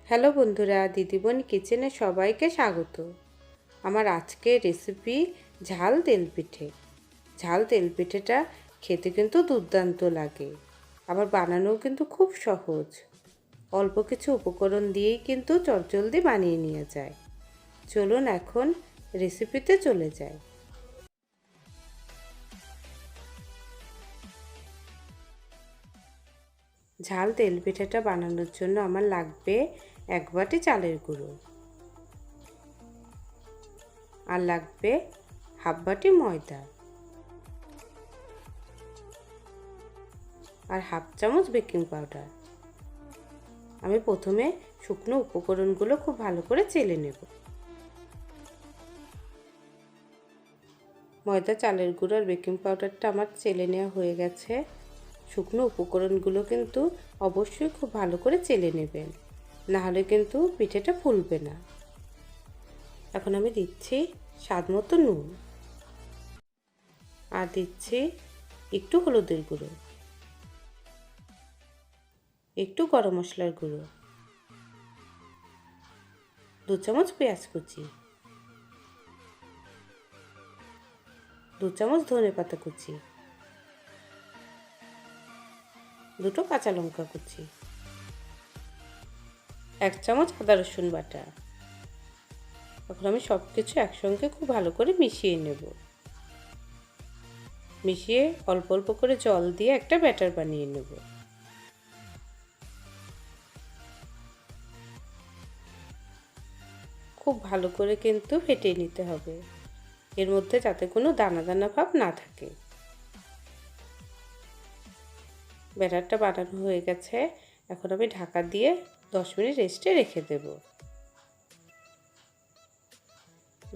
Hello বন্ধুরা, দিদিবোন কিচেনে সবাইকে স্বাগত। আমার আজকের রেসিপি ঝাল তেলপিঠে। ঝাল তেলপিঠেটা খেতে কিন্তু দুর্দান্ত লাগে, আবার বানানোও কিন্তু খুব সহজ। অল্প কিছু উপকরণ দিয়েই কিন্তু চটজলদি বানিয়ে নেওয়া যায়। চলুন এখন রেসিপিতে চলে যাই। ঝাল তেলপিঠেটা বানানোর জন্য আমার লাগবে 1 বাটি চালের গুঁড়ো, আর লাগবে হাফ বাটি ময়দা, আর হাফ চামচ বেকিং পাউডার। আমি প্রথমে শুকনো উপকরণগুলো খুব ভালো করে চেলে নেব। ময়দা, চালের গুঁড়ো আর বেকিং পাউডারটা আমার চেলে নেওয়া হয়ে গেছে। শুকনো উপকরণগুলো কিন্তু অবশ্যই খুব ভালো করে চেলে নেবেন, না হলে কিন্তু পিঠেটা ফুলবে না। এখন আমি দিচ্ছি স্বাদ মতো নুন, আর দিচ্ছি একটু হলুদের গুঁড়ো, একটু গরম মশলার গুঁড়ো, 2 চামচ পেঁয়াজ কুচি, 2 চামচ ধনেপাতা কুচি, 2টো কাঁচা লঙ্কা কুচি, 1 চামচ আদা রসুন বাটা। এখন আমি সব কিছু একসঙ্গে খুব ভালো করে মিশিয়ে নেব। মিশিয়ে অল্প অল্প করে জল দিয়ে একটা ব্যাটার বানিয়ে নেব। খুব ভালো করে কিন্তু ফেটিয়ে নিতে হবে, এর মধ্যে যাতে কোনো দানা দানা ভাব না থাকে। ব্যাটারটা বানানো হয়ে গেছে। এখন আমি ঢাকা দিয়ে 10 মিনিট রেস্টে রেখে দেব।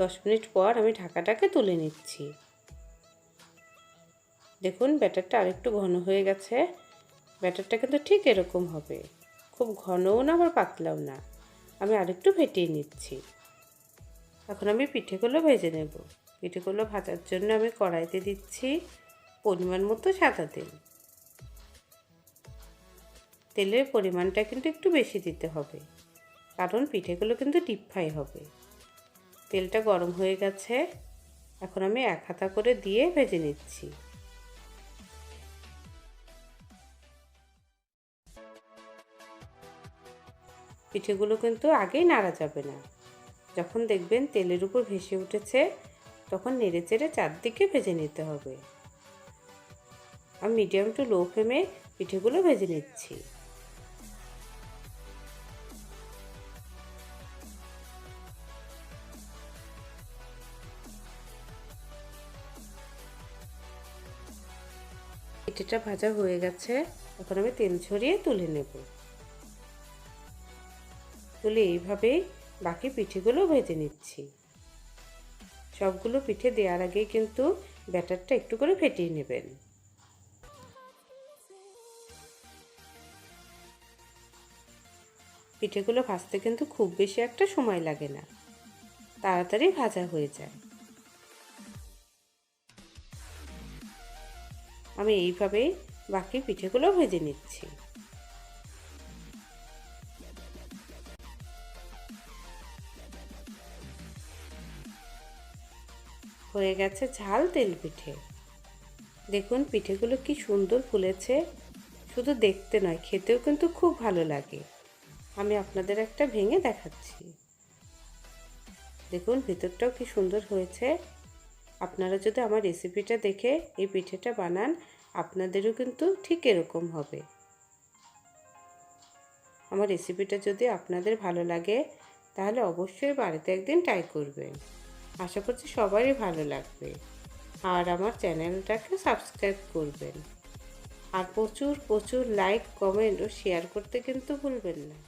10 মিনিট পর আমি ঢাকাটাকে তুলে নিচ্ছি। দেখুন ব্যাটারটা আরেকটু ঘন হয়ে গেছে। ব্যাটারটা কিন্তু ঠিক এরকম হবে, খুব ঘনও না আবার পাতলাও না। আমি আরেকটু ফেটিয়ে নিচ্ছি। এখন আমি পিঠেগুলো ভেজে নেব। পিঠেগুলো ভাজার জন্য আমি কড়াইতে দিচ্ছি পরিমাণ মতো সাদা তেল। তেলের পরিমাণটা কিন্তু একটু বেশি দিতে হবে, কারণ পিঠেগুলো কিন্তু ডিপ ফ্রাই হবে। তেলটা গরম হয়ে গেছে। এখন আমি 1 হাতা করে দিয়ে ভেজে নিচ্ছি। পিঠেগুলো কিন্তু আগেই নাড়া যাবে না। যখন দেখবেন তেলের উপর ভেসে উঠেছে, তখন নেড়েচেড়ে চারদিকে ভেজে নিতে হবে। আমি মিডিয়াম টু লো ফ্লেমে পিঠেগুলো ভেজে নিচ্ছি। পিঠেটা ভাজা হয়ে গেছে। এখন আমি তেল ঝরিয়ে তুলে নেব। তুলে এইভাবেই বাকি পিঠেগুলো ভেজে নিচ্ছি। সবগুলো পিঠে দেওয়ার আগেই কিন্তু ব্যাটারটা একটু করে ফেটিয়ে নেবেন। পিঠেগুলো ভাজতে কিন্তু খুব বেশি একটা সময় লাগে না, তাড়াতাড়ি ভাজা হয়ে যায়। আমি এইভাবেই বাকি পিঠেগুলো ভেজে নিচ্ছি। হয়ে গেছে ঝাল তেল পিঠে। দেখুন পিঠেগুলো কি সুন্দর ফুলেছে। শুধু দেখতে নয়, খেতেও কিন্তু খুব ভালো লাগে। আমি আপনাদের একটা ভেঙে দেখাচ্ছি। দেখুন ভিতরটাও কি সুন্দর হয়েছে। আপনারা যদি আমার রেসিপিটা দেখে এই পিঠেটা বানান, আপনাদেরও কিন্তু ঠিক এরকম হবে। আমার রেসিপিটা যদি আপনাদের ভালো লাগে, তাহলে অবশ্যই বাড়িতে একদিন ট্রাই করবেন। আশা করছি সবারই ভালো লাগবে। আর আমার চ্যানেলটাকে সাবস্ক্রাইব করবেন। আর প্রচুর প্রচুর লাইক, কমেন্ট ও শেয়ার করতে কিন্তু ভুলবেন না।